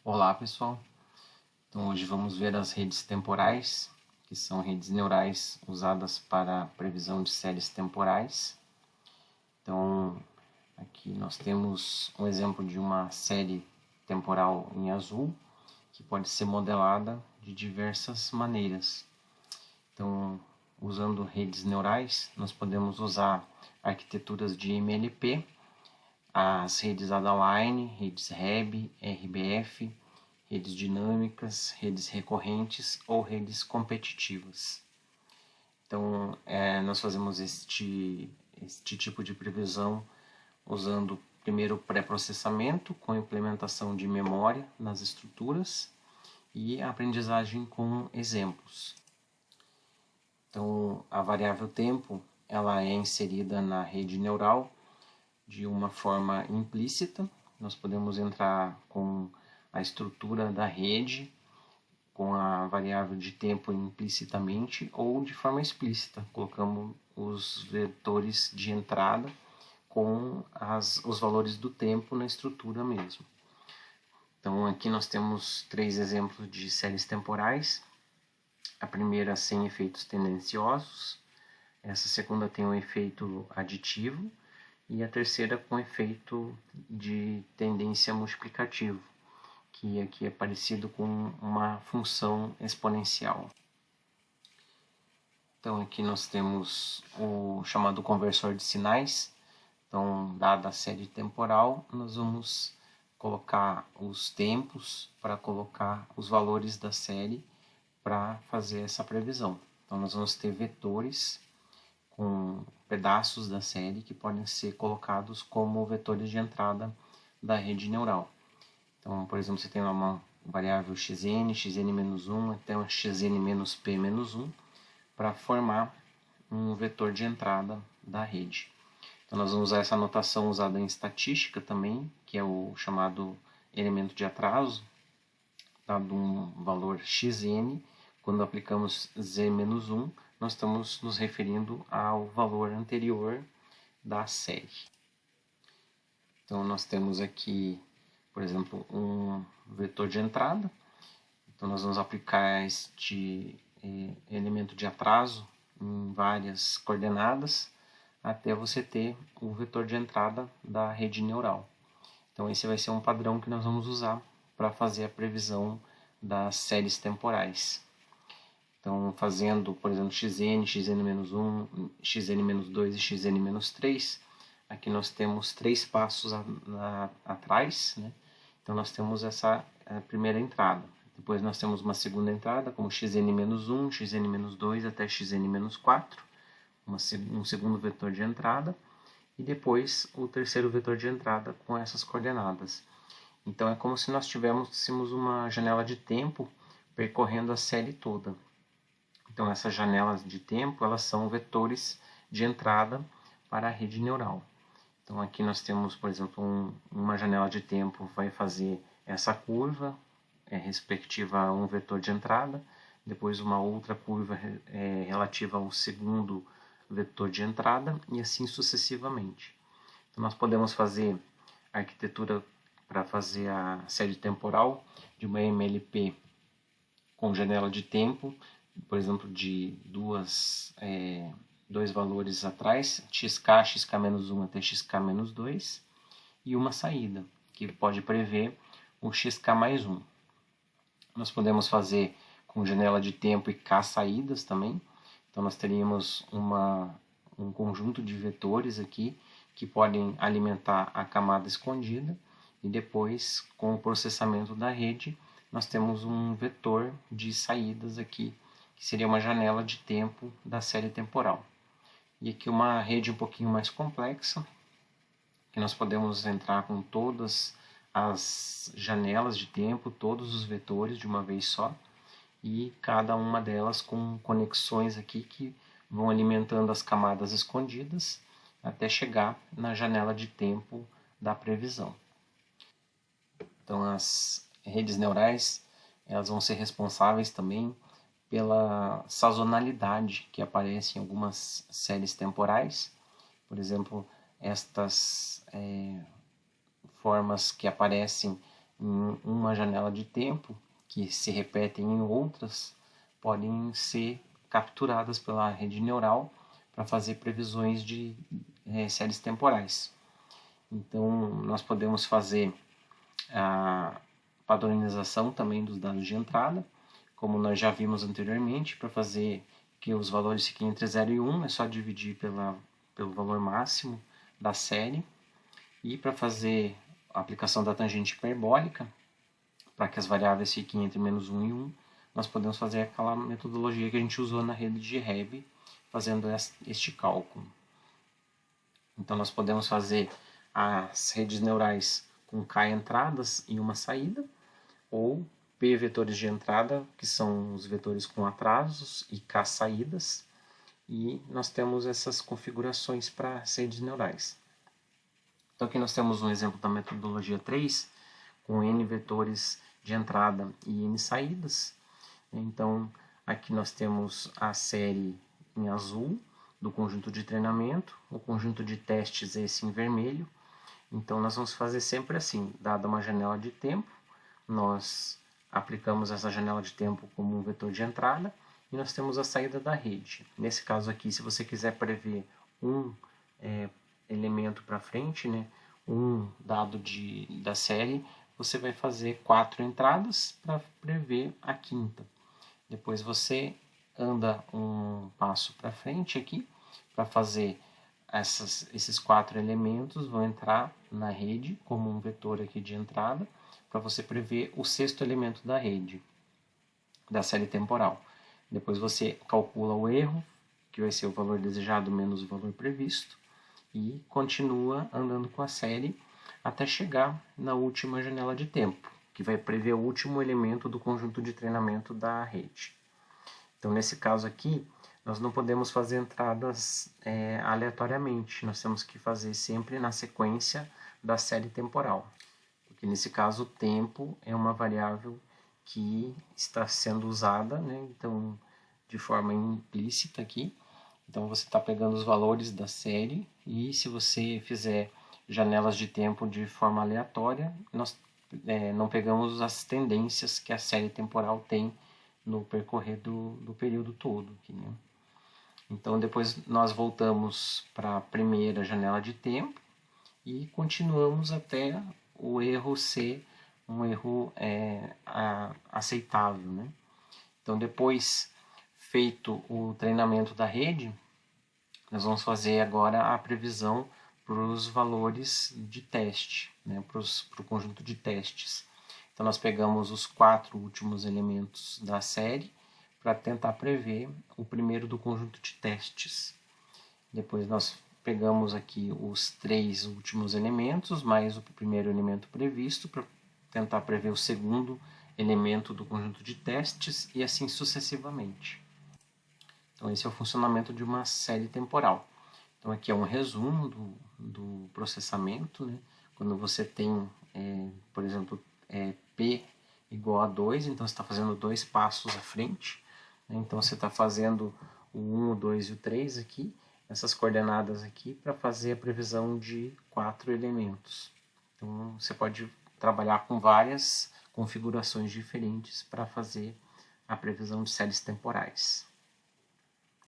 Olá pessoal, então hoje vamos ver as redes temporais, que são redes neurais usadas para a previsão de séries temporais. Então aqui nós temos um exemplo de uma série temporal em azul, que pode ser modelada de diversas maneiras. Então, usando redes neurais, nós podemos usar arquiteturas de MLP, as redes Adaline, redes REB, RBF, redes dinâmicas, redes recorrentes ou redes competitivas. Então, nós fazemos este tipo de previsão usando primeiro o pré-processamento com implementação de memória nas estruturas e a aprendizagem com exemplos. Então, a variável tempo ela é inserida na rede neural de uma forma implícita. Nós podemos entrar com a estrutura da rede, com a variável de tempo implicitamente ou de forma explícita, colocamos os vetores de entrada com os valores do tempo na estrutura mesmo. Então aqui nós temos 3 exemplos de séries temporais. A primeira sem efeitos tendenciosos, essa segunda tem um efeito aditivo e a terceira com efeito de tendência multiplicativo, que aqui é parecido com uma função exponencial. Então aqui nós temos o chamado conversor de sinais. Então, dada a série temporal, nós vamos colocar os tempos para colocar os valores da série para fazer essa previsão. Então nós vamos ter vetores com pedaços da série que podem ser colocados como vetores de entrada da rede neural. Então, por exemplo, você tem uma variável xn, xn-1 até uma xn-p-1 para formar um vetor de entrada da rede. Então, nós vamos usar essa notação usada em estatística também, que é o chamado elemento de atraso, dado um valor xn. Quando aplicamos z-1, nós estamos nos referindo ao valor anterior da série. Então, nós temos aqui, por exemplo, um vetor de entrada. Então, nós vamos aplicar este elemento de atraso em várias coordenadas até você ter o vetor de entrada da rede neural. Então, esse vai ser um padrão que nós vamos usar para fazer a previsão das séries temporais. Então, fazendo, por exemplo, xn, xn-1, xn-2 e xn-3, aqui nós temos 3 passos atrás, né? Então, nós temos essa primeira entrada. Depois nós temos uma segunda entrada, como xn-1, xn-2 até xn-4, um segundo vetor de entrada, e depois o terceiro vetor de entrada com essas coordenadas. Então, é como se nós tivéssemos uma janela de tempo percorrendo a série toda. Então, essas janelas de tempo, elas são vetores de entrada para a rede neural. Então, aqui nós temos, por exemplo, uma janela de tempo vai fazer essa curva, respectiva a um vetor de entrada, depois uma outra curva relativa ao segundo vetor de entrada, e assim sucessivamente. Então, nós podemos fazer a arquitetura para fazer a série temporal de uma MLP com janela de tempo, por exemplo, de dois valores atrás, xk, xk-1 até xk-2, e uma saída, que pode prever o xk mais 1. Nós podemos fazer com janela de tempo e k saídas também. Então, nós teríamos um conjunto de vetores aqui que podem alimentar a camada escondida, e depois, com o processamento da rede, nós temos um vetor de saídas aqui, que seria uma janela de tempo da série temporal. E aqui uma rede um pouquinho mais complexa, que nós podemos entrar com todas as janelas de tempo, todos os vetores de uma vez só, e cada uma delas com conexões aqui que vão alimentando as camadas escondidas até chegar na janela de tempo da previsão. Então, as redes neurais, elas vão ser responsáveis também pela sazonalidade que aparece em algumas séries temporais. Por exemplo, estas formas que aparecem em uma janela de tempo, que se repetem em outras, podem ser capturadas pela rede neural para fazer previsões de séries temporais. Então, nós podemos fazer a padronização também dos dados de entrada, como nós já vimos anteriormente. Para fazer que os valores fiquem entre 0 e 1, é só dividir pelo valor máximo da série. E para fazer a aplicação da tangente hiperbólica, para que as variáveis fiquem entre menos 1 e 1, nós podemos fazer aquela metodologia que a gente usou na rede de Hebb, fazendo este cálculo. Então, nós podemos fazer as redes neurais com K entradas e uma saída, ou P vetores de entrada, que são os vetores com atrasos, e K saídas, e nós temos essas configurações para as redes neurais. Então, aqui nós temos um exemplo da metodologia 3, com N vetores de entrada e N saídas. Então, aqui nós temos a série em azul do conjunto de treinamento, o conjunto de testes é esse em vermelho. Então, nós vamos fazer sempre assim, dada uma janela de tempo, nós aplicamos essa janela de tempo como um vetor de entrada e nós temos a saída da rede. Nesse caso aqui, se você quiser prever um elemento para frente, né, um dado da série, você vai fazer 4 entradas para prever a quinta. Depois você anda um passo para frente aqui para fazer esses 4 elementos vão entrar na rede como um vetor aqui de entrada para você prever o 6º elemento da rede, da série temporal. Depois você calcula o erro, que vai ser o valor desejado menos o valor previsto, e continua andando com a série até chegar na última janela de tempo, que vai prever o último elemento do conjunto de treinamento da rede. Então, nesse caso aqui, nós não podemos fazer entradas aleatoriamente, nós temos que fazer sempre na sequência da série temporal, porque nesse caso o tempo é uma variável que está sendo usada, né? Então, de forma implícita aqui. Então, você está pegando os valores da série e se você fizer janelas de tempo de forma aleatória, nós não pegamos as tendências que a série temporal tem no percorrer do período todo. Aqui, né? Então, depois nós voltamos para a primeira janela de tempo e continuamos até o erro ser um erro aceitável. Né? Então, depois feito o treinamento da rede, nós vamos fazer agora a previsão para os valores de teste, né? para o conjunto de testes. Então, nós pegamos os 4 últimos elementos da série para tentar prever o primeiro do conjunto de testes. Depois, nós pegamos aqui os 3 últimos elementos, mais o primeiro elemento previsto, para tentar prever o segundo elemento do conjunto de testes e assim sucessivamente. Então, esse é o funcionamento de uma série temporal. Então, aqui é um resumo do processamento. Né? Quando você tem, por exemplo, P igual a 2, então você está fazendo 2 passos à frente. Né? Então, você está fazendo o 1, o 2 e o 3 aqui, essas coordenadas aqui, para fazer a previsão de 4 elementos. Então, você pode trabalhar com várias configurações diferentes para fazer a previsão de séries temporais.